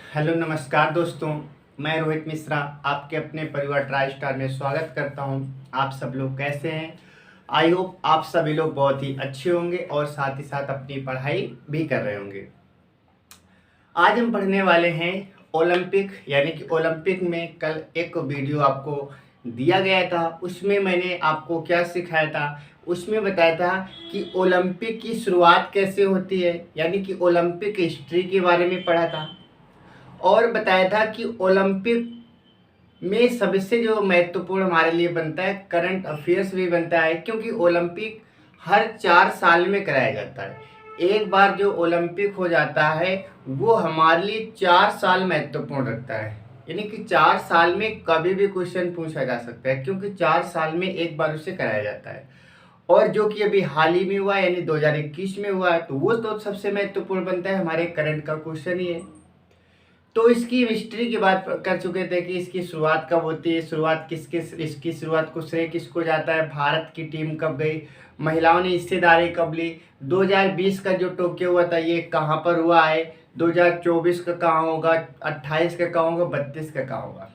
Hello नमस्कार दोस्तों। मैं रोहित मिश्रा आपके अपने परिवार ट्राई स्टार में स्वागत करता हूं। आप सब लोग कैसे हैं? आई होप आप सभी लोग बहुत ही अच्छे होंगे और साथ ही साथ अपनी पढ़ाई भी कर रहे होंगे। आज हम पढ़ने वाले हैं ओलंपिक, यानी कि ओलंपिक में कल एक वीडियो आपको दिया गया था। उसमें मैंने आपको क्या सिखाया था, उसमें बताया था कि ओलंपिक की शुरुआत कैसे होती है, यानी कि ओलंपिक हिस्ट्री के बारे में पढ़ा था। और बताया था कि ओलंपिक में सबसे जो महत्वपूर्ण हमारे लिए बनता है, करंट अफेयर्स भी बनता है, क्योंकि ओलंपिक हर 4 साल में कराया जाता है। एक बार जो ओलंपिक हो जाता है वो हमारे लिए 4 साल महत्वपूर्ण रखता है, यानी कि 4 साल में कभी भी क्वेश्चन पूछा जा सकता है, क्योंकि 4 साल में एक बार उसे कराया जाता है। और जो कि अभी हाल ही में हुआ है, यानी 2021 में हुआ है, तो वो तो सबसे महत्वपूर्ण बनता है, हमारे करंट का क्वेश्चन ही है। तो इसकी हिस्ट्री की बात कर चुके थे कि इसकी शुरुआत कब होती है, शुरुआत इसकी शुरुआत को श्रेय किसको जाता है, भारत की टीम कब गई, महिलाओं ने हिस्सेदारी कब ली, 2020 का जो टोक्यो हुआ था ये कहाँ पर हुआ है, 2024 का कहाँ होगा, 28 का कहाँ होगा, 32 का कहाँ होगा।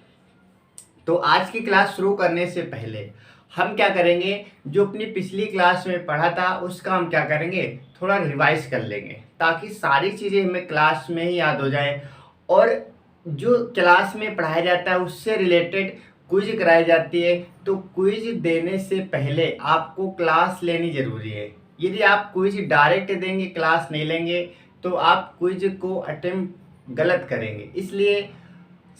तो आज की क्लास शुरू करने से पहले हम क्या करेंगे, जो अपनी पिछली क्लास में पढ़ा था उसका हम क्या करेंगे, थोड़ा रिवाइज कर लेंगे, ताकि सारी चीज़ें हमें क्लास में ही याद हो जाए। और जो क्लास में पढ़ाया जाता है उससे रिलेटेड क्विज कराई जाती है, तो क्विज देने से पहले आपको क्लास लेनी ज़रूरी है। यदि आप क्विज डायरेक्ट देंगे, क्लास नहीं लेंगे, तो आप क्विज को अटेम्प्ट गलत करेंगे। इसलिए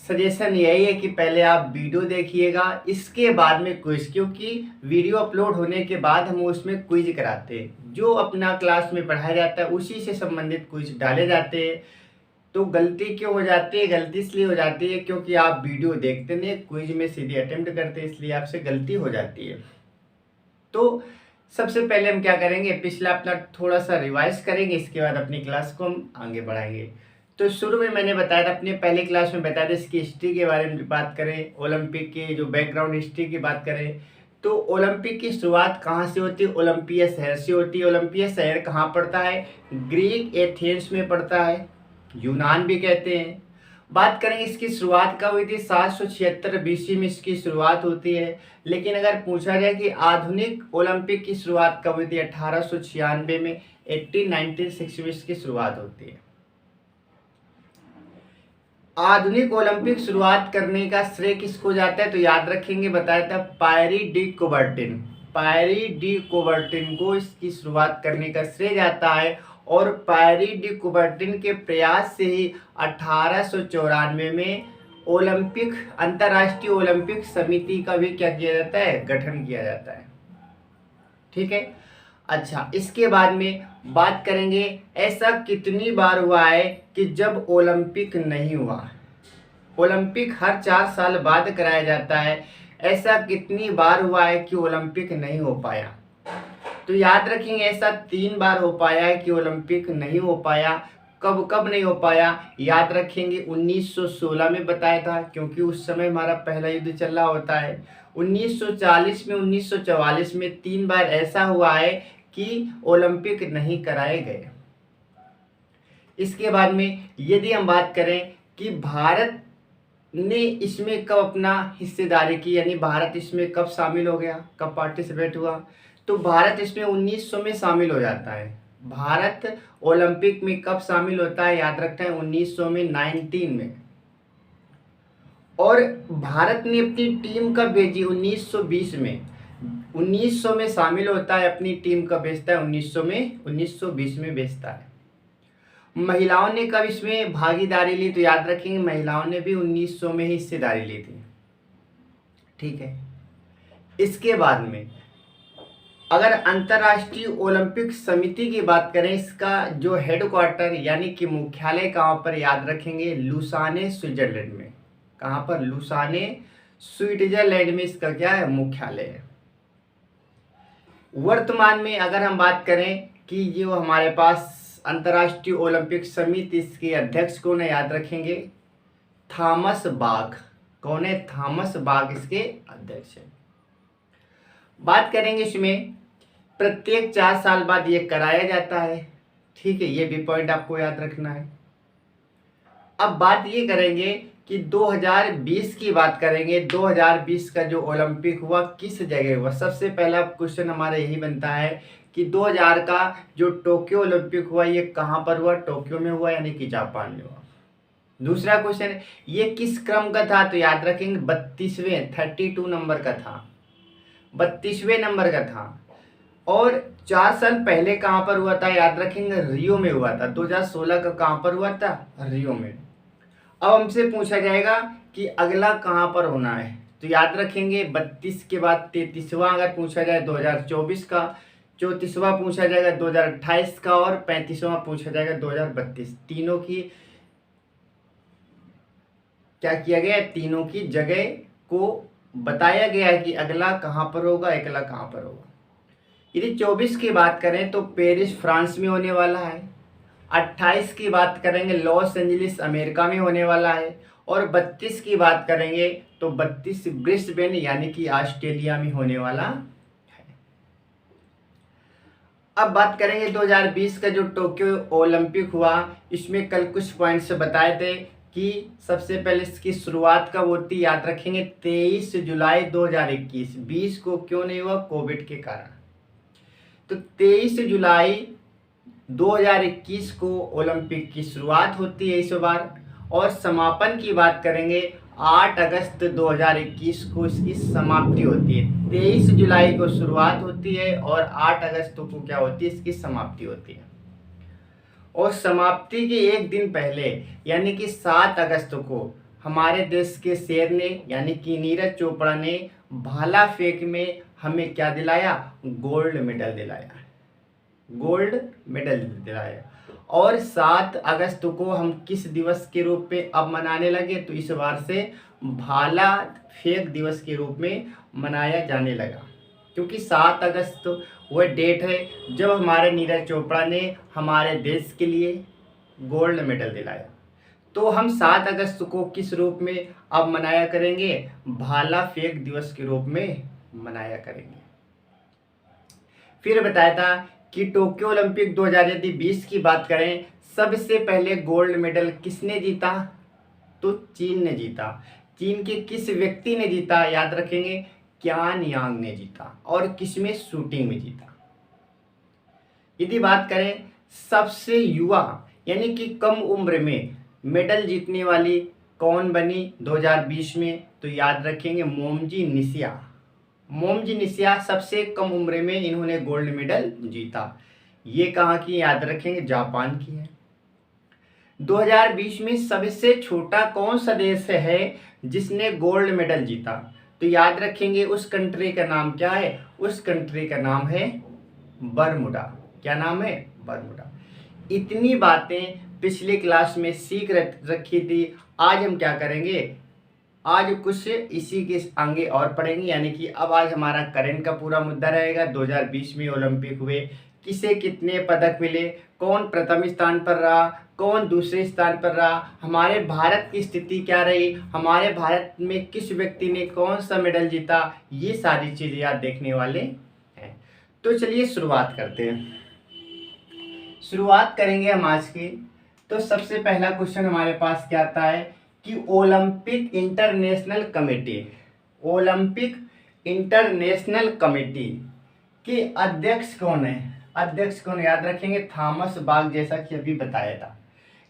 सजेशन यही है कि पहले आप वीडियो देखिएगा, इसके बाद में क्विज, क्योंकि वीडियो अपलोड होने के बाद हम उसमें क्विज कराते हैं, जो अपना क्लास में पढ़ाया जाता है उसी से संबंधित क्विज डाले जाते हैं। तो गलती क्यों हो जाती है? गलती इसलिए हो जाती है क्योंकि आप वीडियो देखते नहीं, क्विज में सीधे अटेम्प्ट करते हैं, इसलिए आपसे गलती हो जाती है। तो सबसे पहले हम क्या करेंगे, पिछला अपना थोड़ा सा रिवाइज करेंगे, इसके बाद अपनी क्लास को हम आगे बढ़ाएंगे। तो शुरू में मैंने बताया था, अपने पहले क्लास में बताया था, इसकी हिस्ट्री के बारे में बात करें, ओलंपिक की जो बैकग्राउंड हिस्ट्री की बात करें, तो ओलंपिक की शुरुआत कहाँ से होती है? ओलंपिया शहर से होती है। ओलंपिया शहर कहाँ पड़ता है? ग्रीक एथेंस में पड़ता है, यूनान भी कहते हैं। बात करेंगे इसकी शुरुआत कब हुई थी, 776 बीसी में इसकी शुरुआत होती है। लेकिन अगर पूछा जाए कि आधुनिक ओलंपिक की शुरुआत कब हुई थी, 1896 में, 1906 में इसकी शुरुआत होती है। आधुनिक ओलंपिक शुरुआत करने का श्रेय किसको जाता है, तो याद रखेंगे, बताया था पायरी डी कुबर्टिन। पायरी डी कुबर्टिन को इसकी शुरुआत करने का श्रेय जाता है। और पायरी डी कुबर्टिन के प्रयास से ही 1894 में ओलंपिक अंतर्राष्ट्रीय ओलंपिक समिति का भी क्या किया जाता है, गठन किया जाता है। ठीक है। अच्छा, इसके बाद में बात करेंगे, ऐसा कितनी बार हुआ है कि जब ओलंपिक नहीं हुआ। ओलंपिक हर 4 साल बाद कराया जाता है, ऐसा कितनी बार हुआ है कि ओलंपिक नहीं हो पाया? तो याद रखेंगे, ऐसा 3 बार हो पाया है कि ओलंपिक नहीं हो पाया। कब कब नहीं हो पाया, याद रखेंगे, 1916 में बताया था, क्योंकि उस समय हमारा पहला युद्ध चल रहा होता है। 1940 में, 1944 में 3 बार ऐसा हुआ है कि ओलंपिक नहीं कराए गए। इसके बाद में यदि हम बात करें कि भारत ने इसमें कब अपना हिस्सेदारी की, यानी भारत इसमें कब शामिल हो गया, कब पार्टिसिपेट हुआ, तो भारत इसमें 1900 में शामिल हो जाता है। भारत ओलंपिक में कब शामिल होता है, याद रखना है, 1900 में, 19 में। और भारत ने अपनी टीम कब भेजी, 1920 में। 1900 में शामिल होता है, अपनी टीम कब भेजता है, 1900 में, 1920 में भेजता है। महिलाओं ने कब इसमें भागीदारी ली, तो याद रखेंगे, महिलाओं ने भी 1900 में ही हिस्सेदारी ली थी। ठीक है। इसके बाद में अगर अंतर्राष्ट्रीय ओलंपिक समिति की बात करें, इसका जो हेडक्वार्टर यानी कि मुख्यालय कहाँ पर, याद रखेंगे, लुसाने, स्विट्जरलैंड में। कहाँ पर? लुसाने, स्विट्जरलैंड में इसका क्या है, मुख्यालय है। वर्तमान में अगर हम बात करें कि जो हमारे पास अंतर्राष्ट्रीय ओलंपिक समिति, इसके अध्यक्ष कौन है, याद रखेंगे, थॉमस बाख। कौन है? थॉमस बाख इसके अध्यक्ष है। बात करेंगे इसमें, प्रत्येक 4 साल बाद ये कराया जाता है। ठीक है, ये भी पॉइंट आपको याद रखना है। अब बात ये करेंगे कि 2020 की बात करेंगे। 2020 का जो ओलंपिक हुआ किस जगह हुआ। सबसे पहला क्वेश्चन हमारा यही बनता है कि 2000 का जो टोक्यो ओलंपिक हुआ ये कहाँ पर हुआ, टोक्यो में हुआ यानी कि जापान में हुआ। दूसरा क्वेश्चन, ये किस क्रम का था, तो याद रखेंगे 32वें 32 नंबर का था, 32वें नंबर का था। और 4 साल पहले कहाँ पर हुआ था, याद रखेंगे रियो में हुआ था। 2016 का कहाँ पर हुआ था, रियो में। अब हमसे पूछा जाएगा कि अगला कहाँ पर होना है, तो याद रखेंगे 32 के बाद 33वां अगर पूछा जाए 2024 का, 34वां पूछा जाएगा 2028 का और 35वां पूछा जाएगा 2032। तीनों की क्या किया गया है, तीनों की जगह को बताया गया है कि अगला कहाँ पर होगा, अगला कहाँ पर होगा। यदि 24 की बात करें तो पेरिस फ्रांस में होने वाला है। 28 की बात करेंगे लॉस एंजलिस अमेरिका में होने वाला है। और 32 की बात करेंगे तो 32 ब्रिस्बेन यानी कि ऑस्ट्रेलिया में होने वाला है। अब बात करेंगे 2020 का जो टोक्यो ओलंपिक हुआ, इसमें कल कुछ पॉइंट्स बताए थे कि सबसे पहले इसकी शुरुआत कब होती, याद रखेंगे 23 जुलाई 2021। 20 को क्यों नहीं हुआ, कोविड के कारण। तो 23 जुलाई 2021 को ओलंपिक की शुरुआत होती है इस बार। और समापन की बात करेंगे 8 अगस्त 2021 को इसकी समाप्ति होती है। 23 जुलाई को शुरुआत होती है और 8 अगस्त को क्या होती है, इसकी समाप्ति होती है। और समाप्ति के एक दिन पहले यानी कि 7 अगस्त को हमारे देश के शेर ने यानी कि नीरज चोपड़ा ने भाला फेंक में हमें क्या दिलाया, गोल्ड मेडल दिलाया, गोल्ड मेडल दिलाया। और 7 अगस्त को हम किस दिवस के रूप में अब मनाने लगे, तो इस बार से भाला फेंक दिवस के रूप में मनाया जाने लगा। क्योंकि 7 अगस्त वह डेट है जब हमारे नीरज चोपड़ा ने हमारे देश के लिए गोल्ड मेडल दिलाया। तो हम 7 अगस्त को किस रूप में अब मनाया करेंगे, भाला फेंक दिवस के रूप में मनाया करेंगे। फिर बताया था कि टोक्यो ओलंपिक 2020 की बात करें, सबसे पहले गोल्ड मेडल किसने जीता, तो चीन ने जीता। चीन के किस व्यक्ति ने जीता, याद रखेंगे क्यान यांग ने जीता। और किसमें, शूटिंग में जीता। यदि बात करें सबसे युवा यानी कि कम उम्र में मेडल जीतने वाली कौन बनी 2020 में, तो याद रखेंगे मोमजी निशिया। मोमजी निशिया सबसे कम उम्र में इन्होंने गोल्ड मेडल जीता। ये कहाँ की, याद रखेंगे जापान की है। 2020 में सबसे छोटा कौन सा देश है जिसने गोल्ड मेडल जीता, तो याद रखेंगे उस कंट्री का नाम क्या है, उस कंट्री का नाम है बरमुडा। क्या नाम है, बरमुडा। इतनी बातें पिछले क्लास में सीख रखी थी। आज हम क्या करेंगे, आज कुछ इसी के आगे और पढ़ेंगे। यानी कि अब आज हमारा करंट का पूरा मुद्दा रहेगा। 2020 में ओलंपिक हुए, किसे कितने पदक मिले, कौन प्रथम स्थान पर रहा, कौन दूसरे स्थान पर रहा, हमारे भारत की स्थिति क्या रही, हमारे भारत में किस व्यक्ति ने कौन सा मेडल जीता, ये सारी चीज़ें याद देखने वाले हैं। तो चलिए शुरुआत करते हैं। शुरुआत करेंगे हम आज की। तो सबसे पहला क्वेश्चन हमारे पास क्या आता है कि Olympic international committee, Olympic international committee के अध्यक्ष कौन है, अध्यक्ष कौन, याद रखेंगे थॉमस बाख, जैसा कि अभी बताया था।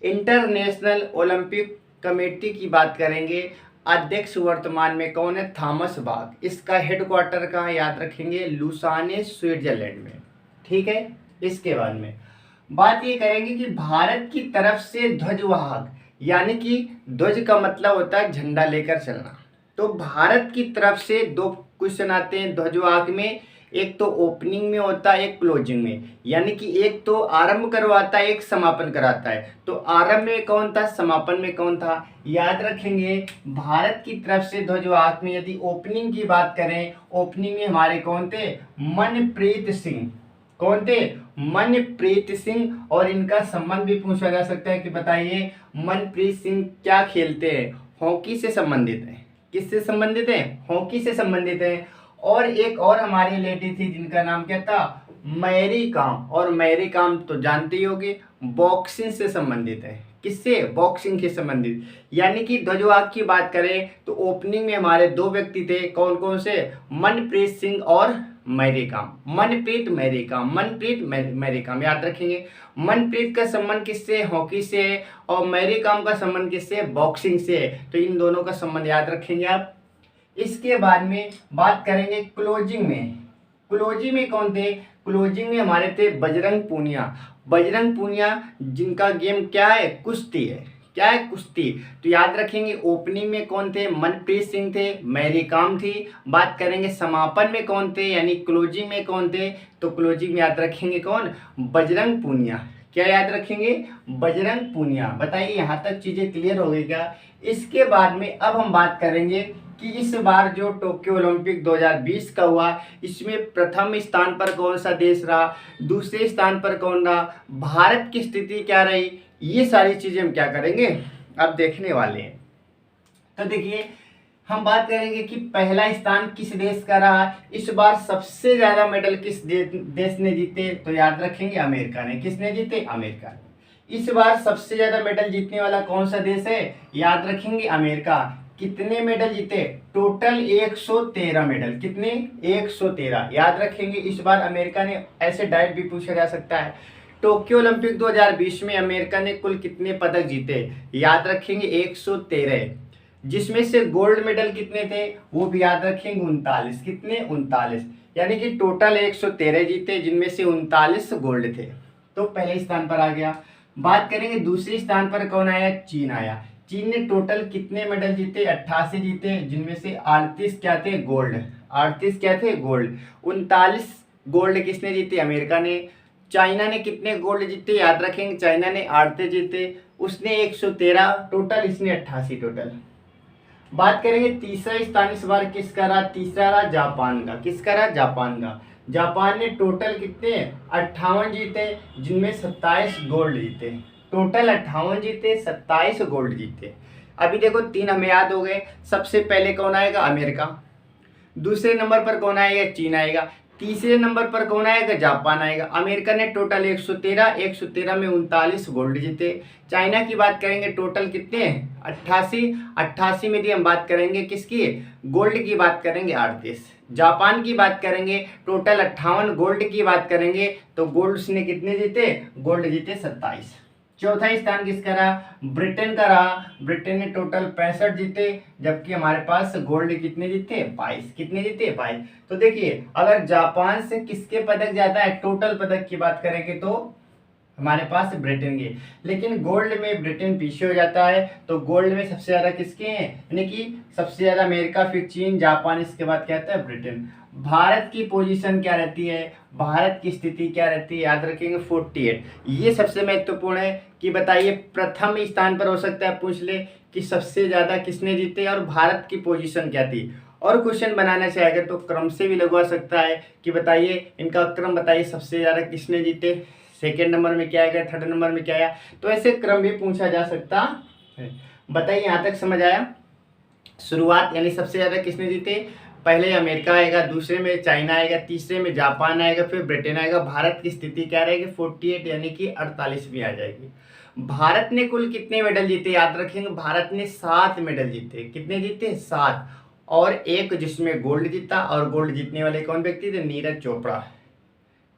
इंटरनेशनल ओलंपिक कमेटी की बात करेंगे, अध्यक्ष वर्तमान में कौन है, थॉमस बाख। इसका हेडक्वार्टर कहाँ, याद रखेंगे लुसाने स्विट्जरलैंड में। ठीक है। इसके बाद में बात ये करेंगे कि भारत की तरफ से ध्वजवाहक, यानी कि ध्वज का मतलब होता है झंडा लेकर चलना। तो भारत की तरफ से 2 क्वेश्चन आते हैं ध्वजवाहक में, एक तो ओपनिंग में होता है, एक क्लोजिंग में। यानी कि एक तो आरंभ करवाता है, एक समापन कराता है। तो आरंभ में कौन था, समापन में कौन था, याद रखेंगे भारत की तरफ से ध्वजवाहक में यदि ओपनिंग की बात करें, ओपनिंग में हमारे कौन थे, मनप्रीत सिंह। कौन थे, मनप्रीत सिंह। और इनका संबंध भी पूछा जा सकता है कि बताइए मनप्रीत सिंह क्या खेलते हैं, हॉकी से संबंधित है। किससे संबंधित है, हॉकी से संबंधित है। और एक और हमारी लेडी थी जिनका नाम क्या था, मैरी कॉम। और मैरी कॉम तो जानते ही होंगे बॉक्सिंग से संबंधित है। किससे? बॉक्सिंग के संबंधित। यानी कि ध्वजवाक की बात करें तो ओपनिंग में हमारे दो व्यक्ति थे, कौन कौन से? मनप्रीत सिंह और मैरी कॉम। मनप्रीत मैरी कॉम, मनप्रीत मैरी कॉम, याद रखेंगे। मनप्रीत का संबंध किससे? हॉकी से है, और मैरी कॉम का संबंध किससे? बॉक्सिंग से है। तो इन दोनों का संबंध याद रखेंगे आप। इसके बाद में बात करेंगे क्लोजिंग में। क्लोजिंग में कौन थे? क्लोजिंग में हमारे थे बजरंग पूनिया। बजरंग पूनिया जिनका गेम क्या है? कुश्ती है। क्या है? कुश्ती। तो याद रखेंगे ओपनिंग में कौन थे? मनप्रीत सिंह थे, मैरी कॉम थी। बात करेंगे समापन में कौन थे, यानी क्लोजिंग में कौन थे? तो क्लोजिंग में याद रखेंगे कौन? बजरंग पूनिया। क्या याद रखेंगे? बजरंग पूनिया। बताइए यहाँ तक चीजें क्लियर हो गई क्या? इसके बाद में अब हम बात करेंगे कि इस बार जो टोक्यो ओलंपिक 2020 का हुआ, इसमें प्रथम स्थान पर कौन सा देश रहा, दूसरे स्थान पर कौन रहा, भारत की स्थिति क्या रही, ये सारी चीजें हम क्या करेंगे अब देखने वाले हैं। तो देखिए हम बात करेंगे कि पहला स्थान किस देश का रहा। इस बार सबसे ज्यादा मेडल किस देश ने जीते? तो याद रखेंगे अमेरिका ने। किसने जीते? अमेरिका ने। इस बार सबसे ज्यादा मेडल जीतने वाला कौन सा देश है? याद रखेंगे अमेरिका। कितने मेडल जीते? Total 113 medal. कितने? 113। याद रखेंगे इस बार अमेरिका ने। ऐसे डायरेक्ट भी पूछा जा सकता है, टोक्यो ओलंपिक 2020 में अमेरिका ने कुल कितने पदक जीते? याद रखेंगे 113, जिसमें से गोल्ड मेडल कितने थे वो भी याद रखेंगे 39। कितने? 39। यानी कि टोटल 113 जीते, जिनमें से 39 गोल्ड थे। तो पहले स्थान पर आ गया। बात करेंगे दूसरे स्थान पर कौन आया? चीन आया। चीन ने टोटल कितने मेडल जीते? 88 जीते, जिनमें से 38 क्या थे? गोल्ड। 38 क्या थे? गोल्ड। 39 गोल्ड किसने जीते? अमेरिका ने। चाइना ने कितने गोल्ड जीते? याद रखेंगे चाइना ने 38 जीते, उसने 113 टोटल, इसने 88 टोटल। बात करेंगे तीसरा स्थान इस बार किसका रहा? तीसरा रहा जापान का। किसका रहा? जापान का। जापान ने टोटल कितने? 58 जीते, जिनमें 27 गोल्ड जीते। टोटल 58 जीते, 27 गोल्ड जीते। अभी देखो 3 हमें याद हो गए। सबसे पहले कौन आएगा? अमेरिका। दूसरे नंबर पर कौन आएगा? चीन आएगा। तीसरे नंबर पर कौन आएगा? जापान आएगा। अमेरिका ने टोटल 113 में 39 गोल्ड जीते। चाइना की बात करेंगे टोटल कितने? 88 में भी हम बात करेंगे किसकी? गोल्ड की बात करेंगे 38। जापान की बात करेंगे टोटल 58 गोल्ड की बात करेंगे, तो गोल्ड ने कितने जीते? गोल्ड जीते 27। चौथा स्थान किसका रहा? ब्रिटेन का रहा। ब्रिटेन ने टोटल 65 जीते, जबकि हमारे पास गोल्ड कितने जीते? 22। कितने जीते? 22। तो देखिए अगर जापान से किसके पदक ज्यादा है टोटल पदक की बात करेंगे तो हमारे पास ब्रिटेन के, लेकिन गोल्ड में ब्रिटेन पीछे हो जाता है। तो गोल्ड में सबसे ज्यादा किसके हैं? यानी कि सबसे ज्यादा अमेरिका, फिर चीन, जापान, इसके बाद क्या आता है? ब्रिटेन। भारत की पोजीशन क्या रहती है? भारत की स्थिति क्या रहती है? याद रखेंगे 48। ये सबसे महत्वपूर्ण है कि बताइए प्रथम स्थान पर हो सकता है पूछ ले कि सबसे ज्यादा किसने जीते और भारत की पोजीशन क्या थी। और क्वेश्चन बनाना चाहेगा तो क्रम से भी लगवा सकता है कि बताइए इनका क्रम बताइए, सबसे ज्यादा किसने जीते, सेकेंड नंबर में क्या आएगा, थर्ड नंबर में क्या आया। तो ऐसे क्रम भी पूछा जा सकता है। बताइए यहाँ तक समझ आया? शुरुआत यानी सबसे ज्यादा किसने जीते? पहले अमेरिका आएगा, दूसरे में चाइना आएगा, तीसरे में जापान आएगा, फिर ब्रिटेन आएगा। भारत की स्थिति क्या रहेगी? 48 यानी कि 48 भी आ जाएगी। भारत ने कुल कितने मेडल जीते? याद रखेंगे भारत ने 7 मेडल जीते। कितने जीते? 7। और एक जिसमें गोल्ड जीता, और गोल्ड जीतने वाले कौन व्यक्ति थे? नीरज चोपड़ा।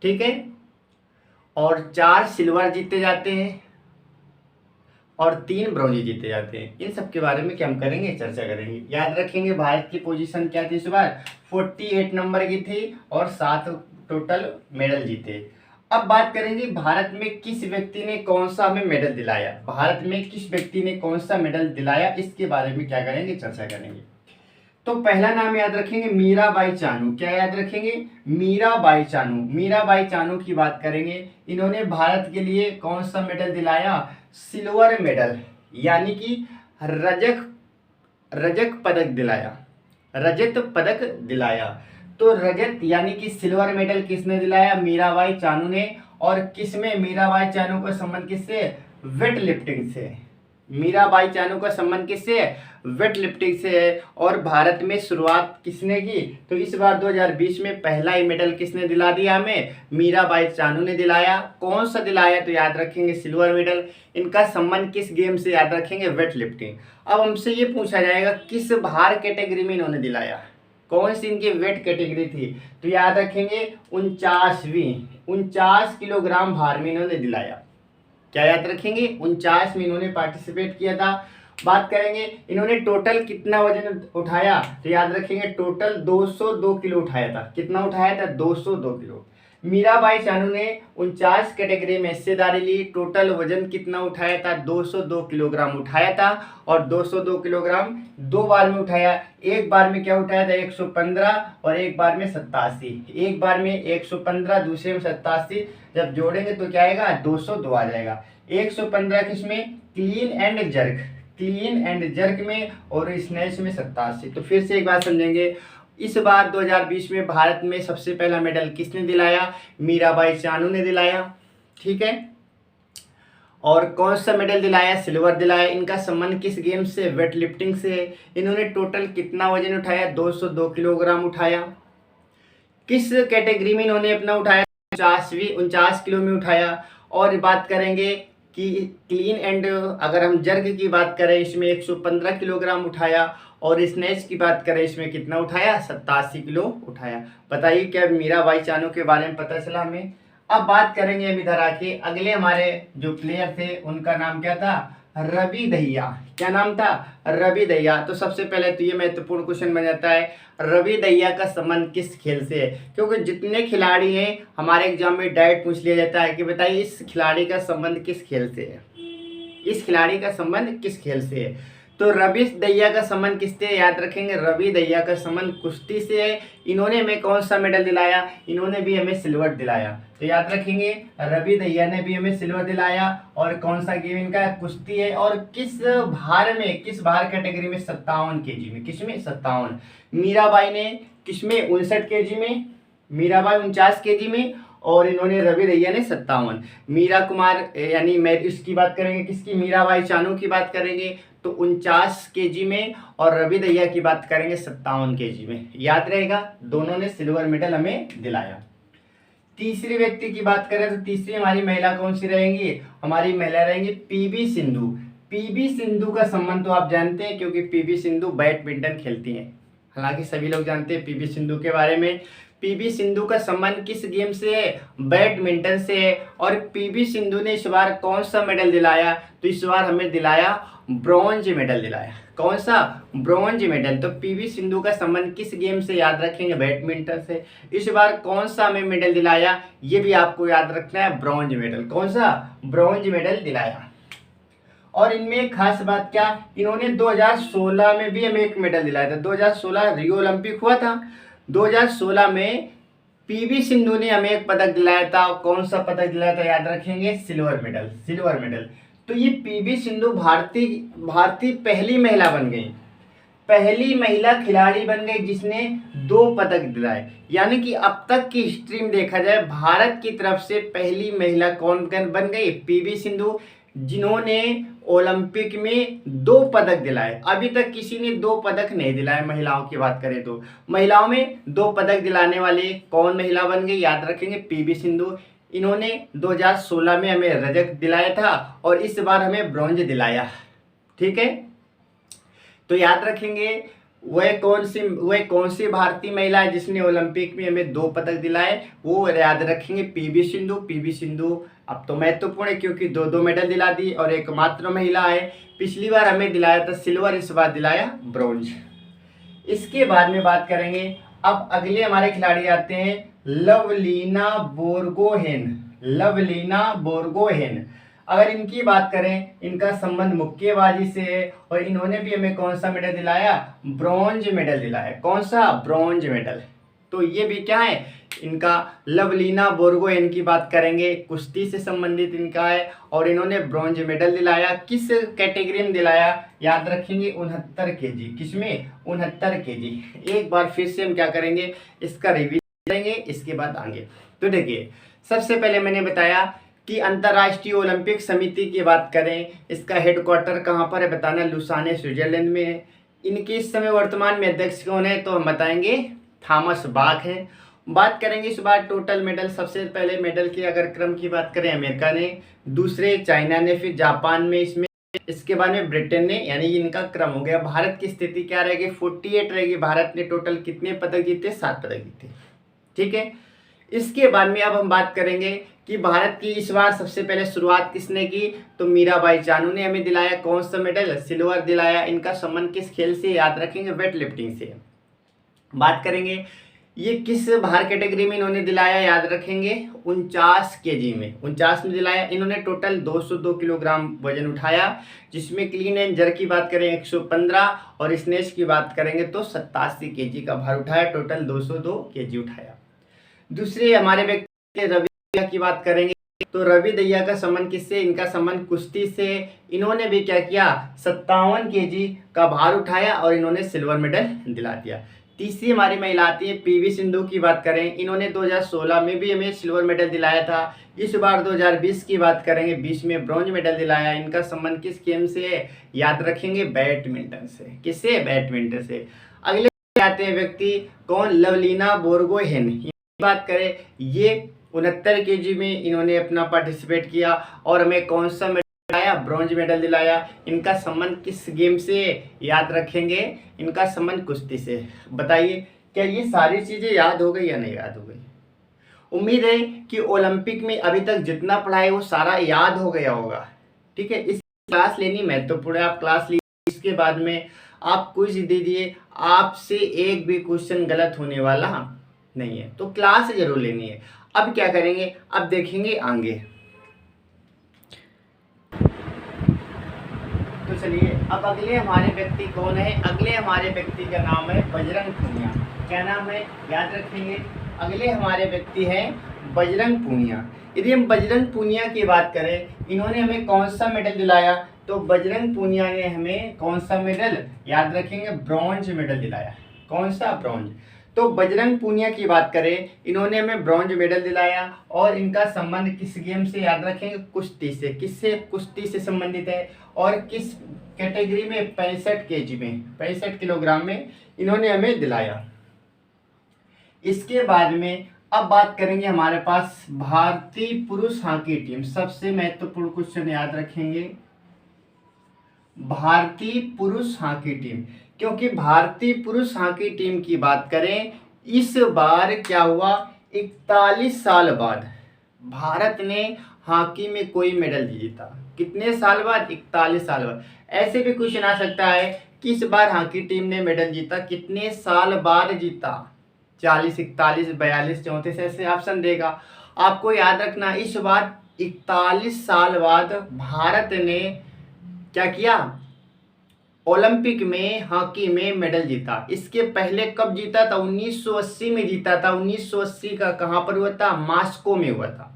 ठीक है। और 4 सिल्वर जीते जाते हैं और 3 ब्रॉन्ज जीते जाते हैं। इन सब के बारे में क्या हम करेंगे? चर्चा करेंगे। याद रखेंगे भारत की पोजीशन क्या थी इस बार? 48 नंबर की थी और 7 टोटल मेडल जीते। अब बात करेंगे भारत में किस व्यक्ति ने कौन सा हमें मेडल दिलाया। भारत में किस व्यक्ति ने कौन सा मेडल दिलाया, इसके बारे में क्या करेंगे? चर्चा करेंगे। तो पहला नाम याद रखेंगे मीराबाई चानू। क्या याद रखेंगे? मीराबाई चानू। मीराबाई चानू की बात करेंगे। इन्होंने भारत के लिए कौन सा मेडल दिलाया? सिल्वर मेडल, यानी कि रजत पदक दिलाया। रजत पदक दिलाया। तो रजत यानी कि सिल्वर मेडल किसने दिलाया? मीराबाई चानू ने। और किसमें मीराबाई चानू का संबंध किससे? वेट लिफ्टिंग से। मीराबाई चानू का संबंध किससे है? वेट लिफ्टिंग से है। और भारत में शुरुआत किसने की? तो इस बार 2020 में पहला ही मेडल किसने दिला दिया हमें? मीराबाई चानू ने दिलाया। कौन सा दिलाया? तो याद रखेंगे सिल्वर मेडल। इनका संबंध किस गेम से? याद रखेंगे वेट लिफ्टिंग। अब हमसे ये पूछा जाएगा किस भार कैटेगरी में इन्होंने दिलाया, कौन सी इनकी वेट कैटेगरी थी? तो याद रखेंगे 49 किलोग्राम भार में इन्होंने दिलाया। क्या याद रखेंगे? 49 में इन्होंने पार्टिसिपेट किया था। बात करेंगे इन्होंने टोटल कितना वजन उठाया, तो याद रखेंगे टोटल 202 किलो उठाया था। कितना उठाया था? 202 किलो। मीराबाई चानू ने 49 कैटेगरी में हिस्सेदारी ली। टोटल वजन कितना उठाया था? 202 किलोग्राम उठाया था। और 202 किलोग्राम 2 बार में उठाया। एक बार में क्या उठाया था? 115 और एक बार में 87। एक बार में 115, दूसरे में 87, जब जोड़ेंगे तो क्या आएगा? 202 आ जाएगा। 115 किसमें? Clean and jerk, clean and jerk में, और स्नैच में 87। तो फिर से एक बात समझेंगे, इस बार 2020 में भारत में सबसे पहला मेडल किसने दिलाया? मीराबाई चानू ने दिलाया। ठीक है। और कौन सा मेडल दिलाया? सिल्वर दिलाया। इनका संबंध किस गेम से? वेट लिफ्टिंग से। इन्होंने टोटल कितना वजन उठाया? 202 किलोग्राम उठाया। किस कैटेगरी में इन्होंने अपना उठाया? 49 किलो में उठाया। और बात करेंगे कि क्लीन एंड, अगर हम जर्ग की बात करें, इसमें 115 किलोग्राम उठाया। और स्नैच की बात करें, इसमें कितना उठाया? 87 किलो उठाया। बताइए क्या मीराबाई चानू के बारे में पता चला हमें? अब बात करेंगे हम इधर आके, अगले हमारे जो प्लेयर थे उनका नाम क्या था? रवि दहिया। क्या नाम था? रवि दहिया। तो सबसे पहले तो ये महत्वपूर्ण क्वेश्चन बन जाता है, रवि दहिया का संबंध किस खेल से है? क्योंकि जितने खिलाड़ी हैं हमारे एग्जाम में डायरेक्ट पूछ लिया जाता है कि बताइए इस खिलाड़ी का संबंध किस खेल से है, इस खिलाड़ी का संबंध किस खेल से है? तो रवि दहिया का संबंध किससे? याद रखेंगे रवि दहिया का संबंध कुश्ती से है। इन्होंने हमें कौन सा मेडल दिलाया? इन्होंने भी हमें सिल्वर दिलाया। तो याद रखेंगे रवि दहिया ने भी हमें सिल्वर दिलाया। और कौन सा गेम इनका? कुश्ती है। और किस भार में, किस भार कैटेगरी में? 57 केजी में। किसमें? 57। मीराबाई ने किसमें? 59 केजी में। मीराबाई 49 केजी में, और इन्होंने रवि दहिया ने 57। मीरा कुमार यानी मैं इसकी बात करेंगे, किसकी? मीराबाई चानू की बात करेंगे तो 49 केजी में, और रवि दहिया की बात करेंगे 57 केजी में। याद रहेगा, दोनों ने सिल्वर मेडल हमें दिलाया। तीसरे व्यक्ति की बात करें तो तीसरी हमारी महिला कौन सी रहेंगी? हमारी महिला रहेंगी पीवी सिंधु। पीवी सिंधु का संबंध तो आप जानते हैं, क्योंकि पीवी सिंधु बैडमिंटन खेलती हैं। हालांकि सभी लोग जानते हैं पीवी सिंधु के बारे में। पीवी सिंधु का संबंध किस गेम से है? बैडमिंटन से है। और पीवी सिंधु ने इस बार कौन सा मेडल दिलाया? तो इस बार हमें दिलाया ब्रॉन्ज मेडल दिलाया। कौन सा? Bronze medal. तो पीवी सिंधु का संबंध किस गेम से? याद रखेंगे बैडमिंटन से। इस बार कौन सा हमें मेडल दिलाया? ये भी आपको याद रखना है, ब्रॉन्ज मेडल। कौन सा? ब्रॉन्ज मेडल दिलाया। और इनमें एक खास बात क्या, इन्होंने 2016 में भी हमें एक मेडल दिलाया था। 2016 रियो ओलंपिक हुआ था। 2016 में पीवी सिंधु ने हमें एक पदक दिलाया था। कौन सा पदक दिलाया था? याद रखेंगे सिल्वर मेडल। Silver medal. तो ये पीवी सिंधु भारतीय पहली महिला बन गई, पहली महिला खिलाड़ी बन गई जिसने 2 पदक दिलाए। यानी कि अब तक की हिस्ट्री में देखा जाए भारत की तरफ से पहली महिला कौन बन गई? पीवी सिंधु, जिन्होंने ओलंपिक में 2 पदक दिलाए। अभी तक किसी ने 2 पदक नहीं दिलाए। महिलाओं की बात करें तो महिलाओं में 2 पदक दिलाने वाले कौन महिला बन गई? याद रखेंगे पीवी सिंधु। इन्होंने 2016 में हमें रजत दिलाया था, और इस बार हमें ब्रॉन्ज दिलाया। ठीक है। तो याद रखेंगे वह कौन सी भारतीय महिला है जिसने ओलंपिक में हमें 2 पदक दिलाए? वो याद रखेंगे पीवी सिंधु। पीवी सिंधु अब तो महत्वपूर्ण है, क्योंकि 2 मेडल दिला दी, और एकमात्र महिला है। पिछली बार हमें दिलाया था सिल्वर, इस बार दिलाया ब्रॉन्ज। इसके बाद में बात करेंगे, अब अगले हमारे खिलाड़ी आते हैं लवलीना बोर्गोहेन। लवलीना बोर्गोहेन। अगर इनकी बात करें, इनका संबंध मुक्केबाजी से है, और इन्होंने भी हमें कौन सा मेडल दिलाया? ब्रॉन्ज मेडल दिलाया। कौन सा? Bronze medal. तो ये भी क्या है? इनका लवलीना बोर्गोहेन की बात करेंगे, कुश्ती से संबंधित इनका है, और इन्होंने ब्रॉन्ज मेडल दिलाया। किस कैटेगरी में दिलाया? याद रखेंगे 69 केजी। किसमें? 69 केजी। एक बार फिर से हम क्या करेंगे, इसका रिवीजन करेंगे, इसके बाद आगे। तो देखिए, सबसे पहले मैंने बताया कि अंतर्राष्ट्रीय ओलंपिक समिति की बात करें, इसका हेडक्वार्टर कहाँ पर है बताना, लुसाने स्विट्जरलैंड में है। इनके इस समय वर्तमान में अध्यक्ष कौन है, तो हम बताएंगे थॉमस बाक है। बात करेंगे इस बार टोटल मेडल, सबसे पहले मेडल की अगर क्रम की बात करें अमेरिका ने, दूसरे चाइना ने, फिर जापान में, इसके बाद में ब्रिटेन ने, यानी इनका क्रम हो गया। भारत की स्थिति क्या रहेगी, 48 रहेगी। भारत ने टोटल कितने पदक जीते, 7 पदक जीते। ठीक है, इसके बाद में अब हम बात करेंगे कि भारत की इस बार सबसे पहले शुरुआत किसने की, तो मीराबाई चानू ने हमें दिलाया कौन सा मेडल, सिल्वर दिलाया। इनका संबंध किस खेल से, याद रखेंगे वेट लिफ्टिंग से। बात करेंगे ये किस भार कैटेगरी में इन्होंने दिलाया, याद रखेंगे 49 केजी में, 49 में दिलाया। इन्होंने टोटल 202 किलोग्राम वजन उठाया, जिसमें क्लीन एंड जर्क की बात करें 115 और स्नेच की बात करेंगे तो 87 केजी का भार उठाया, टोटल 202 केजी उठाया। दूसरे हमारे व्यक्ति रवि दहिया की बात करेंगे तो रवि दहिया का संबंध किससे, इनका संबंध कुश्ती से। इन्होंने भी क्या किया, 57 केजी का भार उठाया और इन्होंने सिल्वर मेडल दिला दिया। तीसरी हमारी महिला आती है पीवी सिंधु की बात करें, इन्होंने 2016 में भी हमें सिल्वर मेडल दिलाया था। इस बार 2020 की बात करेंगे, 20 में ब्रॉन्ज मेडल दिलाया। इनका संबंध किस गेम से है, याद रखेंगे बैडमिंटन से। किससे, बैडमिंटन से। अगले आते हैं व्यक्ति कौन, लवलीना बोरगोहेन की बात करें, ये 69 केजी में इन्होंने अपना पार्टिसिपेट किया और हमें कौन सा दिलाया, ब्रॉन्ज मेडल दिलाया। इनका संबंध किस गेम से, याद रखेंगे इनका संबंध कुश्ती से। बताइए क्या ये सारी चीजें याद हो गई या नहीं याद हो गई। उम्मीद है कि ओलंपिक में अभी तक जितना पढ़ा है वो सारा याद हो गया होगा। ठीक है, इस क्लास लेनी महत्वपूर्ण है, आप क्लास लीजिए, इसके बाद में आप क्विज दीजिए, आपसे एक भी क्वेश्चन गलत होने वाला नहीं है, तो क्लास जरूर लेनी है। अब क्या करेंगे, अब देखेंगे आगे। तो चलिए अब अगले हमारे व्यक्ति कौन है, अगले हमारे व्यक्ति का नाम है बजरंग पूनिया। क्या नाम है, याद रखेंगे, अगले हमारे व्यक्ति हैं बजरंग पूनिया। यदि हम बजरंग पूनिया की बात करें, इन्होंने हमें कौन सा मेडल दिलाया, तो बजरंग पूनिया ने हमें कौन सा मेडल, याद रखेंगे ब्रॉन्ज मेडल दिलाया। कौन सा, ब्रॉन्ज। तो बजरंग पूनिया की बात करें, इन्होंने हमें ब्रॉन्ज मेडल दिलाया और इनका संबंध किस गेम से, याद रखेंगे कुश्ती से। किससे, कुश्ती से संबंधित है और किस कैटेगरी में, 65 केजी में, 65 किलोग्राम में इन्होंने हमें दिलाया। इसके बाद में अब बात करेंगे हमारे पास भारतीय पुरुष हॉकी टीम, सबसे महत्वपूर्ण क्वेश्चन याद रखेंगे भारतीय पुरुष हॉकी टीम, क्योंकि भारतीय पुरुष हॉकी टीम की बात करें, इस बार क्या हुआ, 41 साल बाद भारत ने हॉकी में कोई मेडल नहीं जीता। कितने साल बाद, 41 साल बाद। ऐसे भी क्वेश्चन आ सकता है कि इस बार हॉकी टीम ने मेडल जीता, कितने साल बाद जीता, 40, 41, 42, 34, ऐसे ऑप्शन देगा। आपको याद रखना इस बार 41 साल बाद भारत ने क्या किया, ओलंपिक में हॉकी में मेडल जीता। इसके पहले कब जीता था, 1980 में जीता था। 1980 का कहाँ पर हुआ था, मॉस्को में हुआ था।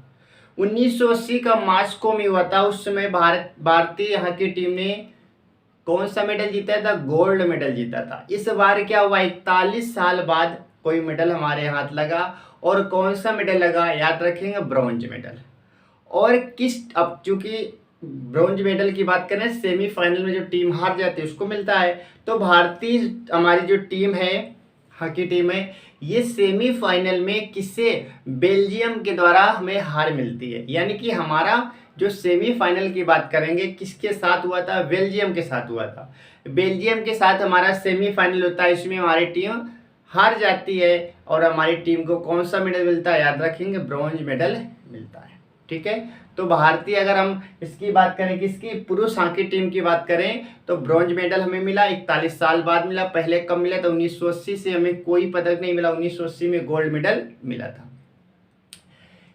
1980 का मॉस्को में हुआ था। उस समय भारतीय हॉकी टीम ने कौन सा मेडल जीता था, गोल्ड मेडल जीता था। इस बार क्या हुआ, 41 साल बाद कोई मेडल हमारे हाथ लगा, और कौन सा मेडल लगा, याद रखेंगे ब्रॉन्ज मेडल। और किस, अब चूंकि ब्रॉन्ज मेडल की बात करें, सेमीफाइनल में जो टीम हार जाती है उसको मिलता है। तो भारतीय हमारी जो टीम है, हॉकी टीम है, ये सेमीफाइनल में किससे, बेल्जियम के द्वारा हमें हार मिलती है। यानी कि हमारा जो सेमीफाइनल की बात करेंगे किसके साथ हुआ था, बेल्जियम के साथ हुआ था। बेल्जियम के साथ हमारा सेमीफाइनल होता है, इसमें हमारी टीम हार जाती है और हमारी टीम को कौन सा मेडल मिलता है, याद रखेंगे ब्रॉन्ज मेडल मिलता है। ठीक है, तो भारतीय अगर हम इसकी बात करें, किसकी, पुरुष हॉकी टीम की बात करें, तो ब्रॉन्ज मेडल हमें मिला, 41 साल बाद मिला। पहले कब मिला था, 1980 से हमें कोई पदक नहीं मिला, 1980 में गोल्ड मेडल मिला था।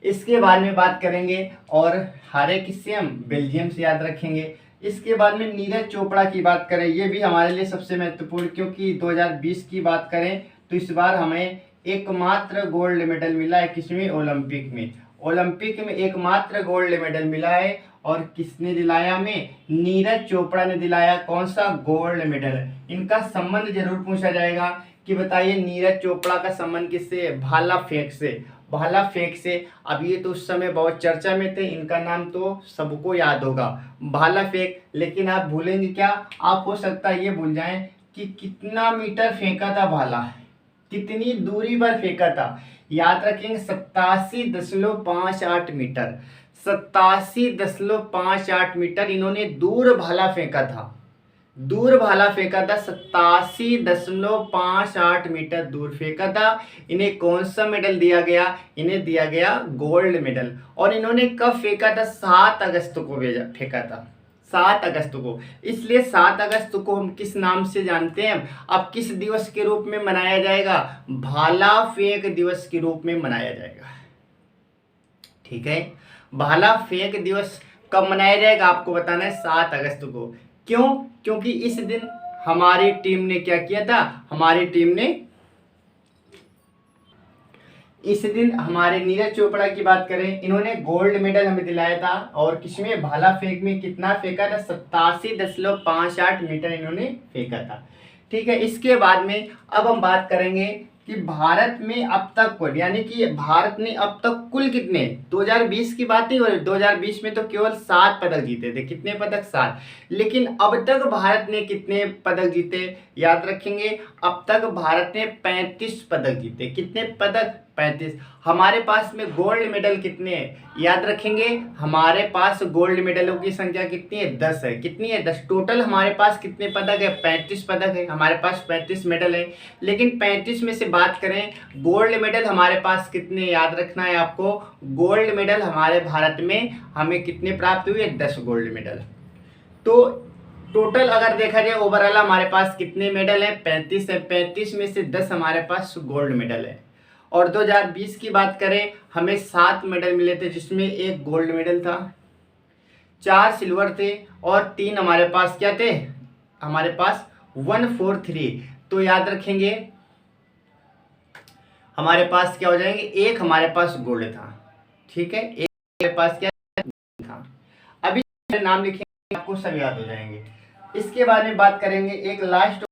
इसके बाद में बात करेंगे और हारे किससे, हम बेल्जियम से, याद रखेंगे। इसके बाद में नीरज चोपड़ा की बात करें, ये भी हमारे लिए सबसे महत्वपूर्ण, क्योंकि 2020 की बात करें तो इस बार हमें एकमात्र गोल्ड मेडल मिला है, किसमें, ओलंपिक में। ओलंपिक में एकमात्र गोल्ड मेडल मिला है और किसने दिलाया हमें, नीरज चोपड़ा ने दिलाया। कौन सा, गोल्ड मेडल। इनका संबंध जरूर पूछा जाएगा कि बताइए नीरज चोपड़ा का संबंध किससे, भाला फेंक से। भाला फेंक से। अब ये तो उस समय बहुत चर्चा में थे, इनका नाम तो सबको याद होगा, भाला फेंक। लेकिन आप भूलेंगे क्या, आप हो सकता है ये भूल जाएं कि कितना मीटर फेंका था भाला, कितनी दूरी पर फेंका था। याद रखेंगे 87.58 मीटर, 87.58 मीटर इन्होंने दूर भाला फेंका था, दूर भाला फेंका था 87.58 मीटर दूर फेंका था। इन्हें कौन सा मेडल दिया गया, इन्हें दिया गया गोल्ड मेडल। और इन्होंने कब फेंका था, 7 अगस्त को फेंका था, 7 अगस्त को। इसलिए 7 अगस्त को हम किस नाम से जानते हैं, अब किस दिवस के रूप में मनाया जाएगा, भाला फेंक दिवस के रूप में मनाया जाएगा। ठीक है, भाला फेंक दिवस कब मनाया जाएगा आपको बताना है, 7 अगस्त को। क्यों, क्योंकि इस दिन हमारी टीम ने क्या किया था, हमारी टीम ने इस दिन हमारे नीरज चोपड़ा की बात करें, इन्होंने गोल्ड मेडल हमें दिलाया था। और किसमें, भाला फेंक में कितना फेंका था, 87.58 मीटर इन्होंने फेंका था। ठीक है, इसके बाद में अब हम बात करेंगे कि भारत में अब तक कुल, यानी कि भारत ने अब तक कुल कितने, 2020 की बात ही हो रही, 2020 में तो केवल 7 पदक जीते थे। कितने पदक, 7। लेकिन अब तक भारत ने कितने पदक जीते, याद रखेंगे, अब तक भारत ने 35 पदक जीते। कितने पदक, 35। हमारे पास में गोल्ड मेडल कितने हैं, याद रखेंगे, हमारे पास गोल्ड मेडलों की संख्या कितनी है, 10 है। कितनी है, 10। टोटल हमारे पास कितने पदक है, 35 पदक है, हमारे पास 35 मेडल है। लेकिन 35 में से बात करें, गोल्ड मेडल हमारे पास कितने, याद रखना है आपको, गोल्ड मेडल हमारे भारत में हमें कितने प्राप्त हुए, 10 गोल्ड मेडल। तो टोटल अगर देखा जाए ओवरऑल हमारे पास कितने मेडल हैं, 35 है। 35 में से 10 हमारे पास गोल्ड मेडल है। और 2020 की बात करें, हमें 7 मेडल मिले थे, जिसमें 1 गोल्ड मेडल था, 4 सिल्वर थे और 3 हमारे पास क्या थे, हमारे पास 143। तो याद रखेंगे हमारे पास क्या हो जाएंगे, 1 हमारे पास गोल्ड था। ठीक है, 1 हमारे पास क्या था। अभी नाम लिखेंगे आपको सब याद हो जाएंगे। इसके बारे में बात करेंगे, एक लास्ट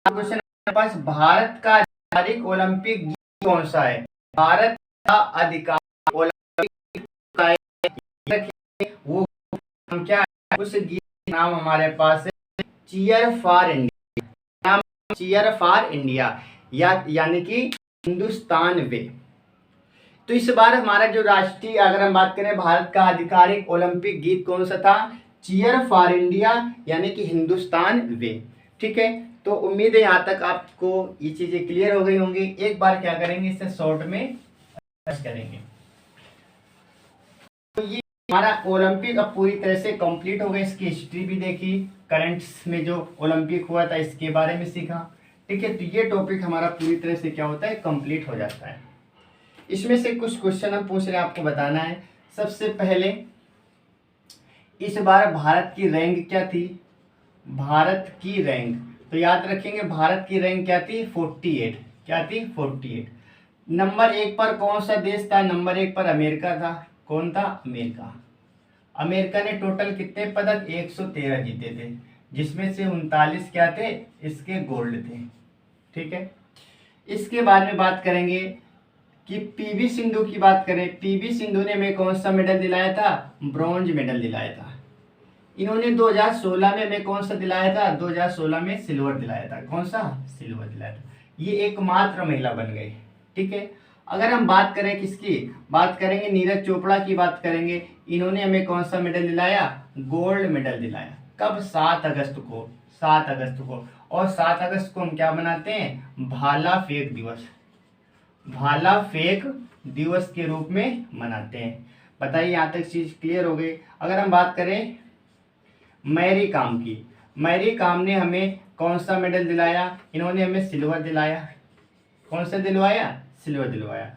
क्वेश्चन हमारे पास, भारत का आधिकारिक ओलंपिक गीत कौन सा है, भारत का आधिकारिक ओलंपिक का वो नाम क्या है, उस गीत का नाम हमारे पास है चीयर फॉर इंडिया, नाम चीयर फॉर इंडिया, यानी कि हिंदुस्तान वे। तो इस बार हमारा जो राष्ट्रीय, अगर हम बात करें भारत का आधिकारिक ओलंपिक गीत कौन सा था, चीयर फॉर इंडिया, यानी कि हिंदुस्तान वे। ठीक है, तो उम्मीद है यहाँ तक आपको ये चीजें क्लियर हो गई होंगी। एक बार क्या करेंगे, इसे शॉर्ट में करेंगे। तो ये हमारा ओलंपिक अब पूरी तरह से कंप्लीट हो गया। इसकी हिस्ट्री भी देखी, करंट्स में जो ओलंपिक हुआ था इसके बारे में सीखा। ठीक है, तो ये टॉपिक हमारा पूरी तरह से क्या होता है, कंप्लीट हो जाता है। इसमें से कुछ क्वेश्चन हम पूछ रहे हैं, आपको बताना है। सबसे पहले, इस बार भारत की रैंक क्या थी, भारत की रैंक, तो याद रखेंगे भारत की रैंक क्या थी, 48। क्या थी, 48। नंबर 1 पर कौन सा देश था, नंबर 1 पर अमेरिका था। कौन था, अमेरिका। अमेरिका ने टोटल कितने पदक, 113 जीते थे, जिसमें से 39 क्या थे, इसके गोल्ड थे। ठीक है, इसके बाद में बात करेंगे कि पीवी सिंधु की बात करें। पीवी सिंधु ने हमें कौन सा मेडल दिलाया था, ब्रॉन्ज मेडल दिलाया था। इन्होंने 2016 में हमें कौन सा दिलाया था, 2016 में सिल्वर दिलाया था। कौन सा, सिल्वर दिलाया था। ये एकमात्र महिला बन गई। ठीक है, अगर हम बात करें किसकी, बात करेंगे नीरज चोपड़ा की बात करेंगे। इन्होंने हमें कौन सा मेडल दिलाया, गोल्ड मेडल दिलाया। कब, 7 अगस्त को, 7 अगस्त को। और 7 अगस्त को हम क्या मनाते हैं, भाला फेंक दिवस, भाला फेंक दिवस के रूप में मनाते हैं। बताइए, यहाँ तक चीज क्लियर हो गई। अगर हम बात करें मैरी कॉम की, मैरी कॉम ने हमें कौन सा मेडल दिलाया, इन्होंने हमें सिल्वर दिलाया। कौन सा दिलवाया, सिल्वर दिलवाया।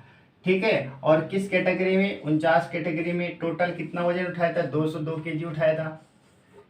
ठीक है, और किस कैटेगरी में, 49 कैटेगरी में। टोटल कितना वजन उठाया था, 202 केजी उठाया था।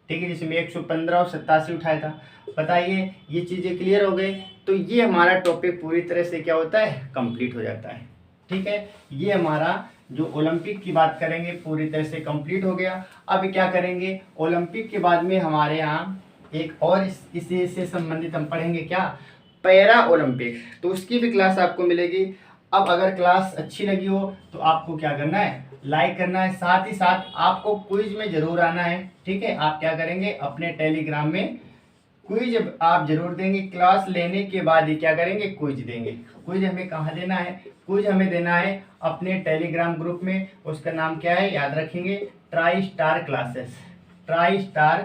ठीक है, जिसमें 115 और 87 उठाया था। बताइए, ये चीजें क्लियर हो गई। तो ये हमारा टॉपिक पूरी तरह से क्या होता है, कंप्लीट हो जाता है। ठीक है, ये हमारा जो ओलंपिक की बात करेंगे पूरी तरह से कंप्लीट हो गया। अब क्या करेंगे, ओलंपिक के बाद में हमारे यहाँ एक और इसी से संबंधित हम पढ़ेंगे क्या, पैरा ओलंपिक। तो उसकी भी क्लास आपको मिलेगी। अब अगर क्लास अच्छी लगी हो तो आपको क्या करना है, लाइक करना है। साथ ही साथ आपको क्विज में जरूर आना है, ठीक है। आप क्या करेंगे, अपने टेलीग्राम में क्विज आप जरूर देंगे। क्लास लेने के बाद ही क्या करेंगे, क्विज देंगे। क्विज हमें कहाँ देना है, क्विज हमें देना है अपने टेलीग्राम ग्रुप में। उसका नाम क्या है, याद रखेंगे, try star classes. Try star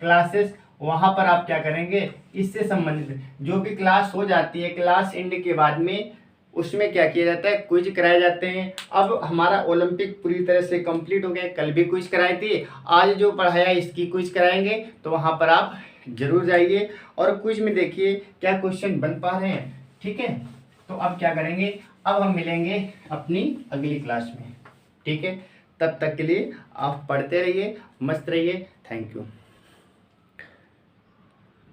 classes, वहाँ पर आप क्या करेंगे, इससे संबंधित जो भी क्लास हो जाती है, क्लास एंड के बाद में उसमें क्या किया जाता है, क्विज कराए जाते हैं। अब हमारा ओलंपिक पूरी तरह से कंप्लीट हो गया। कल भी क्विज कराई थी, आज जो पढ़ाया इसकी क्विज कराएंगे, तो वहाँ पर आप जरूर जाइए और क्विज में देखिए क्या क्वेश्चन बन पा रहे हैं, ठीक है। तो अब क्या करेंगे, अब हम मिलेंगे अपनी अगली क्लास में, ठीक है। तब तक के लिए आप पढ़ते रहिए, मस्त रहिए। Thank you.